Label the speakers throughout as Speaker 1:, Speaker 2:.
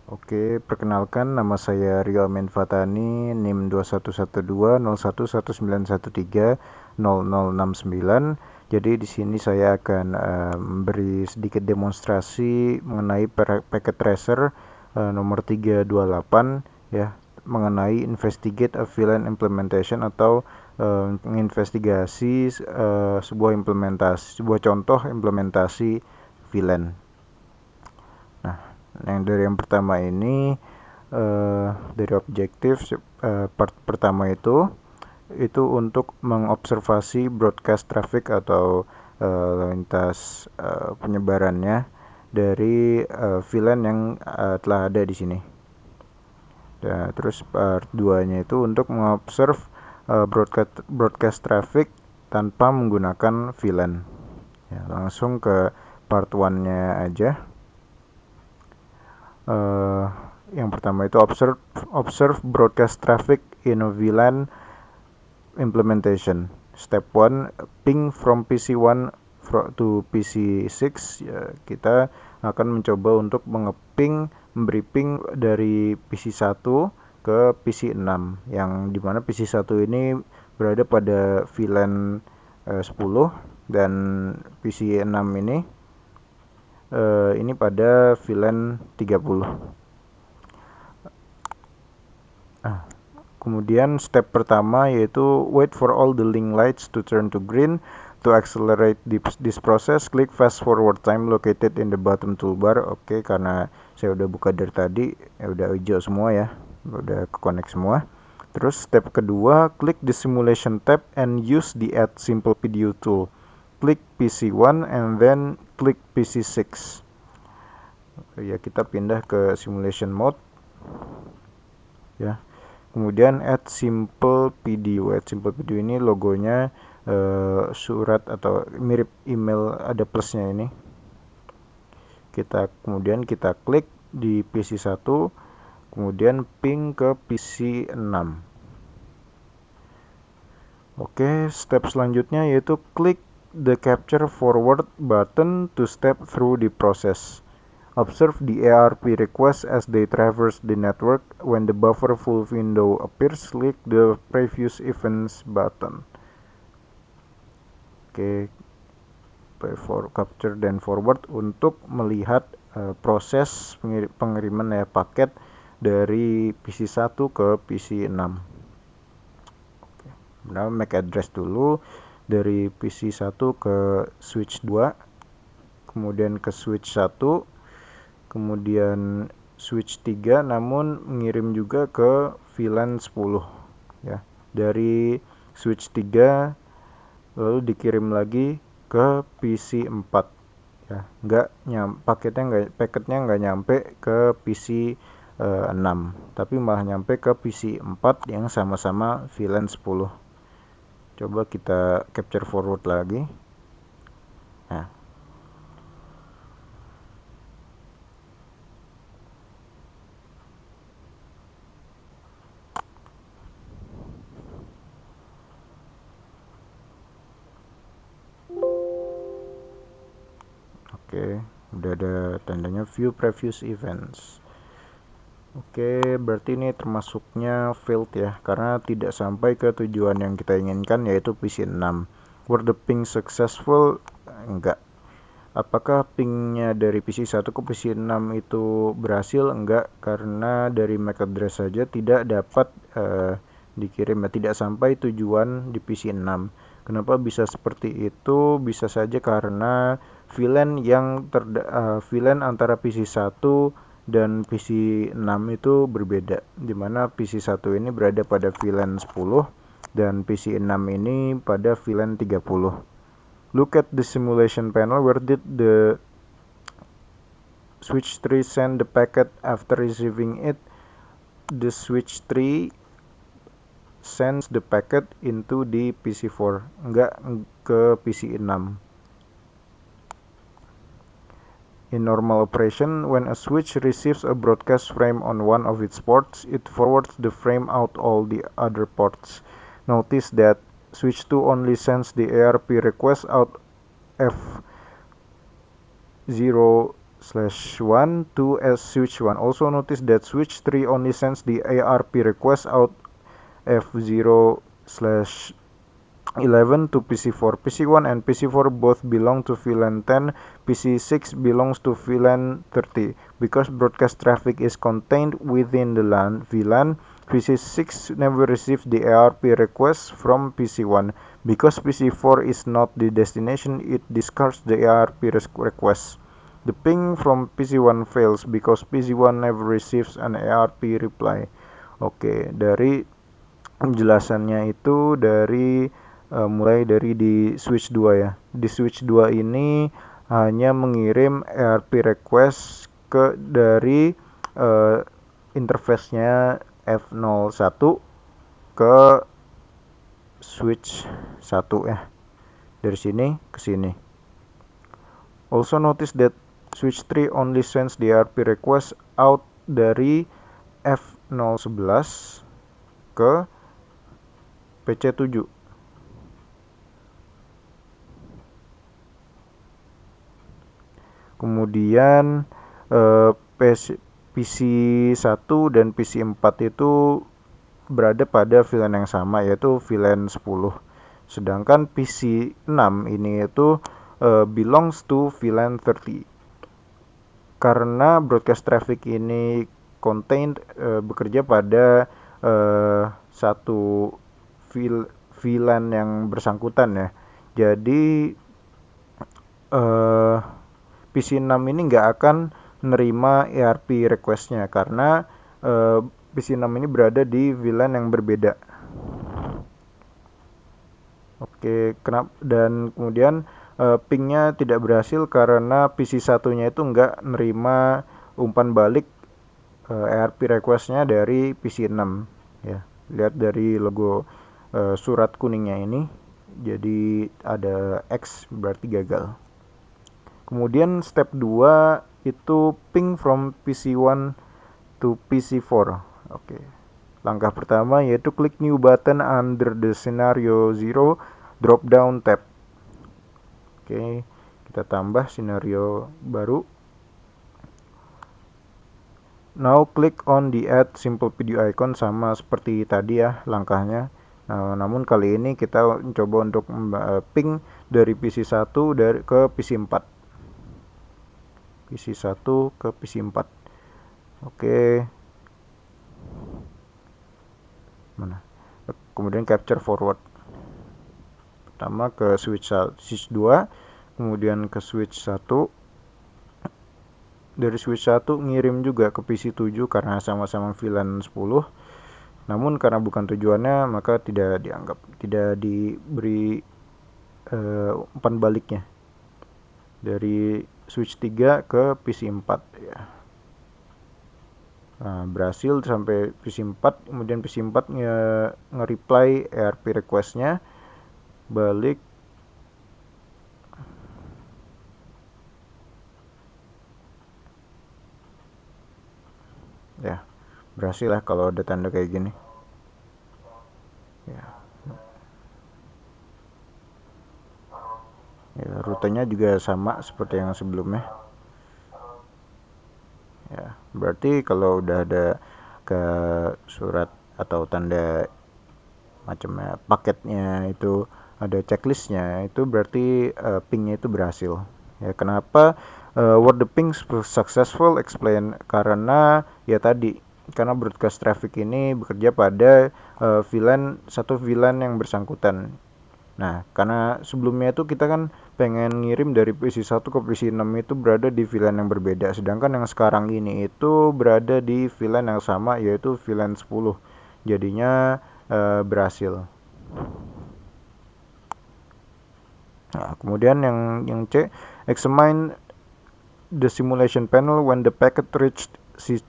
Speaker 1: Oke, perkenalkan nama saya Rio Amin Fatani, NIM 21120119130069. Jadi di sini saya akan memberi sedikit demonstrasi mengenai packet tracer nomor 328 ya, mengenai investigate a VLAN implementation atau menginvestigasi sebuah contoh implementasi VLAN. Nah, yang pertama ini dari objektif part pertama itu untuk mengobservasi broadcast traffic atau lintas penyebarannya dari VLAN yang telah ada di sini. Dan terus part 2-nya itu untuk mengobserv broadcast traffic tanpa menggunakan VLAN. Ya, langsung ke part 1-nya aja. Yang pertama itu observe broadcast traffic in a VLAN implementation. Step 1, ping from PC1 to PC6. Ya, kita akan mencoba untuk memberi ping dari PC1 ke PC6, yang dimana PC1 ini berada pada VLAN 10 dan PC6 ini pada VLAN 30. Kemudian step pertama yaitu wait for all the link lights to turn to green. To accelerate this process, click fast forward time located in the bottom toolbar. Oke, karena saya udah buka dari tadi, ya udah hijau semua ya, udah connect semua. Terus step kedua, klik the simulation tab and use the add simple video tool. Klik PC1 and then klik PC6. Ya, kita pindah ke simulation mode ya. Kemudian add simple video. Add simple video ini logonya surat atau mirip email, ada plusnya ini. Kemudian kita klik di PC1, kemudian ping ke PC6. Oke, step selanjutnya yaitu klik the capture forward button to step through the process. Observe the ARP requests as they traverse the network. When the buffer full window appears, click the previous events button. Oke, capture dan forward untuk melihat proses pengiriman paket dari PC1 ke PC6. Oke, nah, MAC address dulu dari PC1 ke switch 2, kemudian ke switch 1, kemudian switch 3, namun mengirim juga ke VLAN 10 ya. Dari switch 3 lalu dikirim lagi ke PC 4 ya. Paketnya nggak nyampe ke PC 6, tapi malah nyampe ke PC 4 yang sama-sama VLAN 10. Coba kita capture forward lagi. Nah, oke, udah ada tandanya view previous events. Oke, berarti ini termasuknya failed ya, karena tidak sampai ke tujuan yang kita inginkan, yaitu PC6. Were the ping successful? Enggak. Apakah pingnya dari PC1 ke PC6 itu berhasil? Enggak, karena dari MAC address saja tidak dapat dikirim, tidak sampai tujuan di PC6. Kenapa bisa seperti itu? Bisa saja karena VLAN antara PC1 dan PC6 itu berbeda, dimana PC1 ini berada pada VLAN 10 dan PC6 ini pada VLAN 30. Look at the simulation panel. Where did the switch 3 send the packet after receiving it? The switch 3 sends the packet into the PC4, enggak ke PC6. In normal operation, when a switch receives a broadcast frame on one of its ports, it forwards the frame out all the other ports. Notice that switch 2 only sends the ARP request out F0 1 to as switch 1. Also notice that switch 3 only sends the ARP request out F0 slash 11 to PC4. PC1 and PC4 both belong to VLAN 10. PC6 belongs to VLAN 30. Because broadcast traffic is contained within the VLAN, PC6 never received the ARP request from PC1. Because PC4 is not the destination, it discards the ARP request. The ping from PC1 fails because PC1 never receives an ARP reply. Oke, dari penjelasannya itu mulai dari di switch 2 ya. Di switch 2 ini hanya mengirim ARP request dari interface-nya F01 ke switch 1 ya. Dari sini ke sini. Also notice that switch 3 only sends the ARP request out dari F011 ke PC7. Kemudian PC1 dan PC4 itu berada pada VLAN yang sama, yaitu VLAN 10. Sedangkan PC6 ini itu belongs to VLAN 30. Karena broadcast traffic ini contained bekerja pada satu VLAN yang bersangkutan ya. Jadi PC6 ini nggak akan menerima ARP request-nya karena PC6 ini berada di VLAN yang berbeda. Oke, dan kemudian pingnya tidak berhasil karena PC1-nya itu nggak menerima umpan balik ARP request-nya dari PC6 ya. Lihat dari logo surat kuningnya ini, jadi ada X berarti gagal. Kemudian step 2 itu ping from PC1 to PC4. Oke. Langkah pertama yaitu klik new button under the scenario 0 drop down tab. Oke, kita tambah scenario baru. Now click on the add simple video icon, sama seperti tadi ya langkahnya. Nah, namun kali ini kita mencoba untuk ping dari PC1 ke PC4. PC1 ke PC4. Oke. Mana? Kemudian capture forward. Pertama ke switch 2, kemudian ke switch 1. Dari switch 1 ngirim juga ke PC7 karena sama-sama VLAN 10. Namun karena bukan tujuannya, maka tidak diberi umpan baliknya. Dari switch 3 ke PC4 ya. Nah, berhasil sampai PC4, kemudian PC4 nge-reply ARP request-nya balik. Ya, berhasil lah kalau ada tanda kayak gini. Ya. Ya, rutenya juga sama seperti yang sebelumnya. Ya, berarti kalau udah ada ke surat atau tanda macamnya paketnya itu ada checklistnya, itu berarti pingnya itu berhasil. Ya, kenapa were the ping successful? Explain. Karena ya tadi, karena broadcast traffic ini bekerja pada satu VLAN yang bersangkutan. Nah, karena sebelumnya itu kita kan pengen ngirim dari PC1 ke PC6 itu berada di VLAN yang berbeda. Sedangkan yang sekarang ini itu berada di VLAN yang sama, yaitu VLAN 10. Jadinya berhasil. Nah, kemudian yang C, examine the simulation panel when the packet reached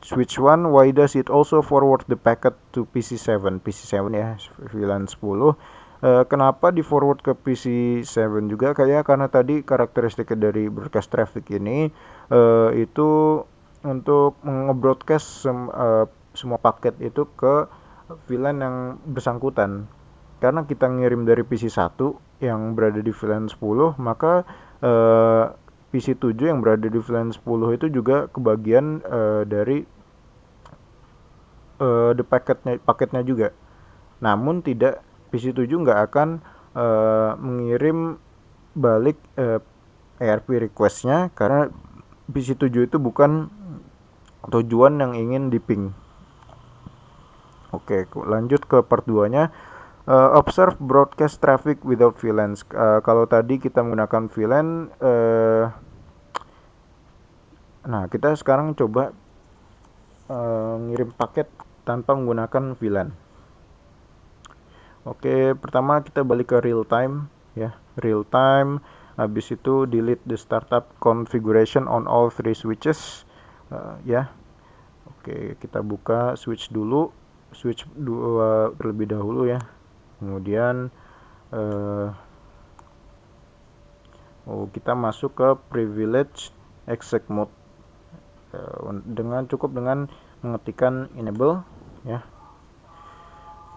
Speaker 1: switch 1. Why does it also forward the packet to PC7? PC7 ya, VLAN 10. Kenapa di forward ke PC7 juga? Karena tadi karakteristik dari broadcast traffic ini itu untuk nge-broadcast semua paket itu ke VLAN yang bersangkutan. Karena kita ngirim dari PC1 yang berada di VLAN 10, maka PC7 yang berada di VLAN 10 itu juga kebagian dari the paketnya juga. Namun tidak, PC7 nggak akan mengirim balik ARP requestnya karena PC7 itu bukan tujuan yang ingin diping. Oke, lanjut ke part 2-nya. Observe broadcast traffic without VLAN. Kalau tadi kita menggunakan VLAN, nah kita sekarang coba ngirim paket tanpa menggunakan VLAN. Oke, pertama kita balik ke real time ya. Real time, habis itu delete the startup configuration on all three switches ya. Oke, kita buka switch dulu, switch 2 terlebih dahulu ya. Kemudian kita masuk ke privilege exec mode cukup dengan mengetikkan enable ya.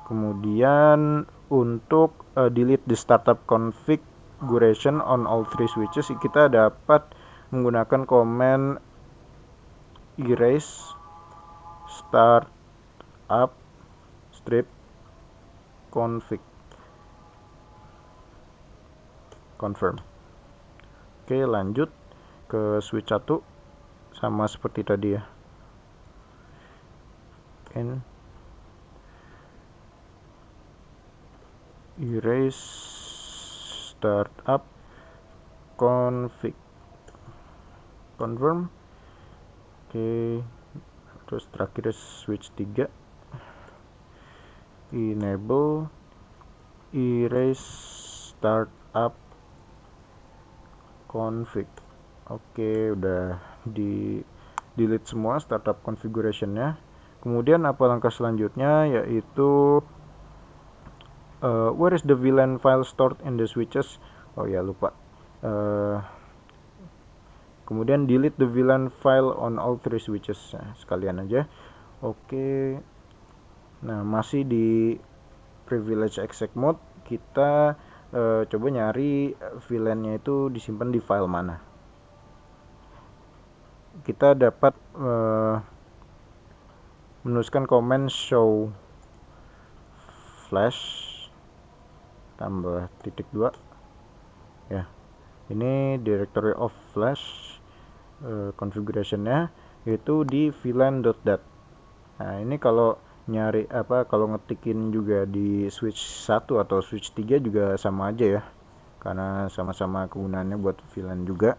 Speaker 1: Kemudian untuk delete the startup configuration on all three switches, kita dapat menggunakan command erase startup strip config confirm. Oke, lanjut ke switch 1 sama seperti tadi ya. Erase startup config confirm. Oke, terus terakhir switch 3 enable erase startup config. Oke, udah di delete semua startup configurationnya. Kemudian apa langkah selanjutnya, yaitu where is the VLAN file stored in the switches? Oh ya, lupa. Kemudian delete the VLAN file on all three switches. Nah, sekalian aja. Oke. Nah, masih di privilege exec mode, kita coba nyari VLAN-nya itu disimpan di file mana. Kita dapat menuliskan command show flash tambah -2 ya. Ini directory of flash configuration-nya yaitu di vlan.dat. Nah, ini kalau nyari kalau ngetikin juga di switch 1 atau switch 3 juga sama aja ya. Karena sama-sama kegunaannya buat VLAN juga.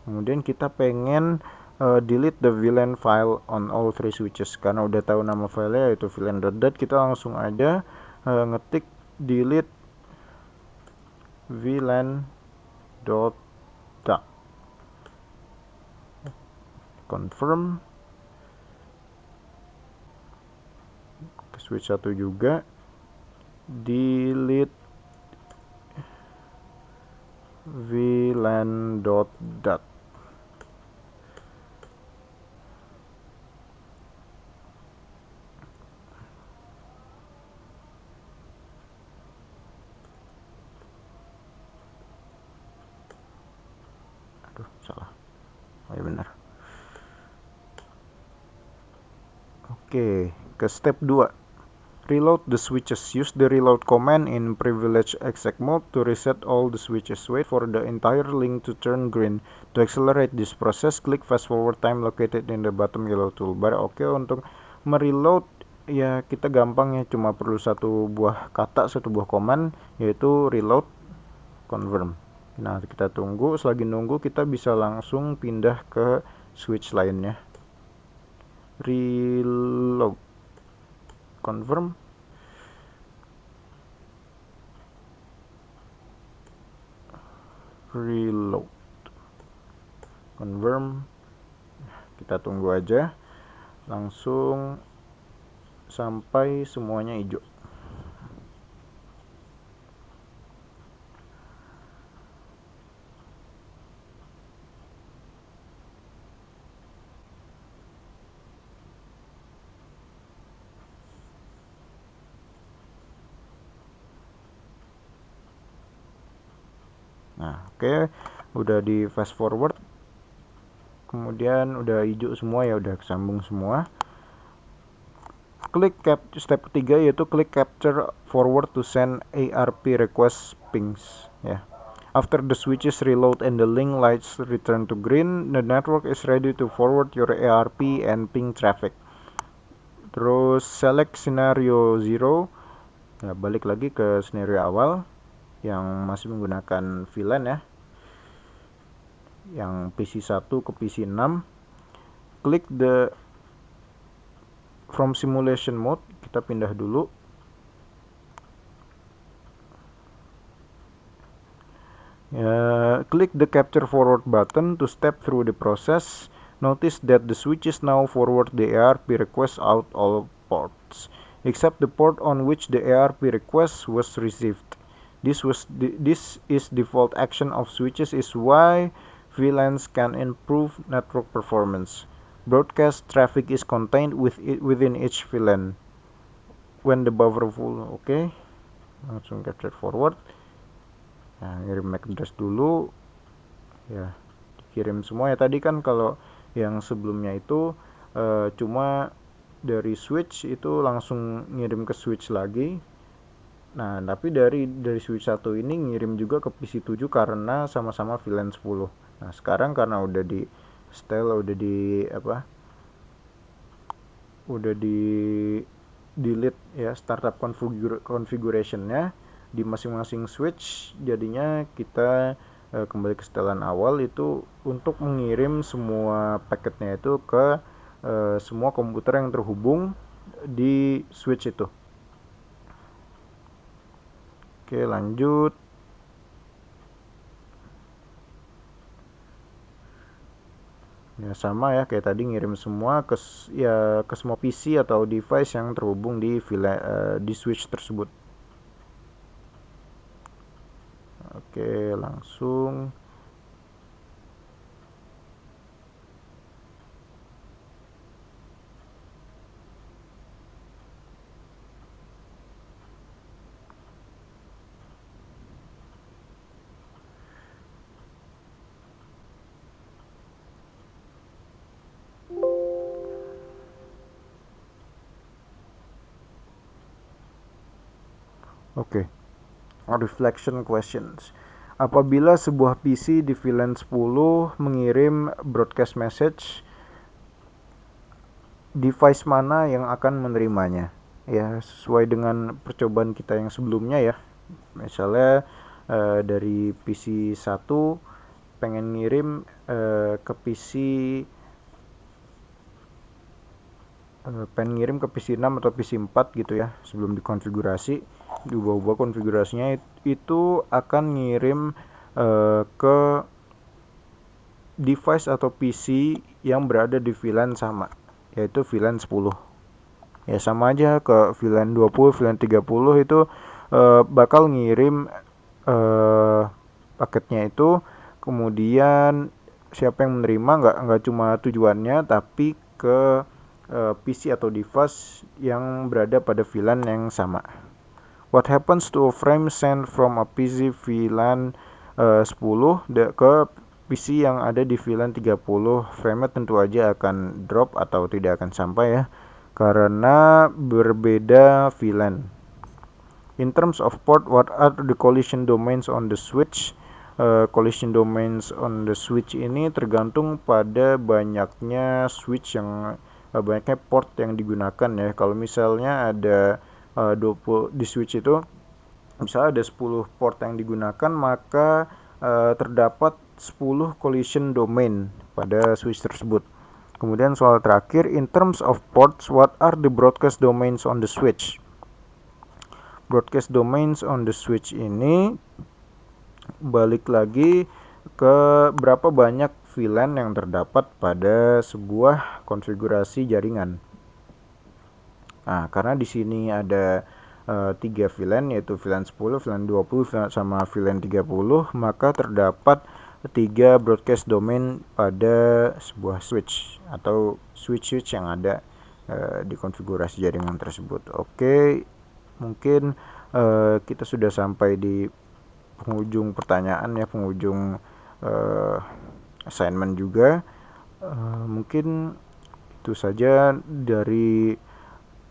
Speaker 1: Kemudian kita pengen delete the VLAN file on all three switches. Karena udah tahu nama filenya yaitu vlan.dat, kita langsung aja ngetik delete vlan.dat. Confirm. Switch 1 juga delete vlan.dat. Aduh, salah. Oh ya, benar. Oke, ke step 2. Reload the switches. Use the reload command in privilege exec mode to reset all the switches. Wait for the entire link to turn green. To accelerate this process, click fast forward time located in the bottom yellow toolbar. Oke, untuk mereload ya kita gampang ya, cuma perlu satu buah kata, satu buah command, yaitu reload confirm. Nah, kita tunggu. Selagi nunggu, kita bisa langsung pindah ke switch lainnya. Reload confirm. Reload confirm. Kita tunggu aja langsung sampai semuanya hijau. Nah, oke, udah di fast forward, kemudian udah hijau semua ya, udah kesambung semua. Klik step ketiga yaitu klik capture forward to send ARP request pings ya. After the switches reload and the link lights return to green, the network is ready to forward your ARP and ping traffic. Terus select scenario 0. Ya, balik lagi ke scenario awal yang masih menggunakan VLAN ya. Yang PC 1 ke PC 6. Klik the from simulation mode, kita pindah dulu. Click the capture forward button to step through the process. Notice that the switches now forward the ARP request out all ports, except the port on which the ARP request was received. This is default action of switches is why VLANs can improve network performance. Broadcast traffic is contained within each VLAN. When the buffer full, okay. Langsung capture forward. Nah, ngirim MAC address dulu ya, dikirim semua ya. Tadi kan kalau yang sebelumnya itu cuma dari switch itu langsung ngirim ke switch lagi. Nah, tapi dari switch 1 ini ngirim juga ke PC 7 karena sama-sama VLAN 10. Nah, sekarang karena udah di setel, udah di delete ya startup configuration-nya di masing-masing switch, jadinya kita kembali ke setelan awal itu untuk mengirim semua paketnya itu ke semua komputer yang terhubung di switch itu. Oke, lanjut. Ya, sama ya kayak tadi, ngirim semua ke semua PC atau device yang terhubung di switch tersebut. Oke, langsung. Oke. Reflection questions. Apabila sebuah PC di VLAN 10 mengirim broadcast message, device mana yang akan menerimanya? Ya, sesuai dengan percobaan kita yang sebelumnya ya. Misalnya dari PC 1 pengen ngirim ke PC pengen ngirim ke PC 6 atau PC 4 gitu ya. Sebelum dikonfigurasi, diubah-ubah konfigurasinya, itu akan ngirim ke device atau PC yang berada di VLAN sama, yaitu VLAN 10. Ya, sama aja ke VLAN 20, VLAN 30 itu bakal ngirim paketnya itu. Kemudian siapa yang menerima nggak cuma tujuannya, tapi ke PC atau device yang berada pada VLAN yang sama. What happens to a frame sent from a PC VLAN 10 ke PC yang ada di VLAN 30? Frame-nya tentu aja akan drop atau tidak akan sampai ya, karena berbeda VLAN. In terms of port, what are the collision domains on the switch? Collision domains on the switch ini tergantung pada banyaknya switch yang banyaknya port yang digunakan ya. Kalau misalnya ada 20 di switch itu, misalnya ada 10 port yang digunakan, maka terdapat 10 collision domain pada switch tersebut. Kemudian soal terakhir, in terms of ports, what are the broadcast domains on the switch? Broadcast domains on the switch ini balik lagi ke berapa banyak VLAN yang terdapat pada sebuah konfigurasi jaringan. Nah, karena di sini ada 3 VLAN, yaitu VLAN 10, VLAN 20, sama VLAN 30, maka terdapat 3 broadcast domain pada sebuah switch atau switch yang ada di konfigurasi jaringan tersebut. Oke, mungkin kita sudah sampai di penghujung pertanyaan ya, penghujung assignment juga. Mungkin itu saja dari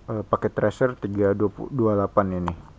Speaker 1: paket tracer 328 ini.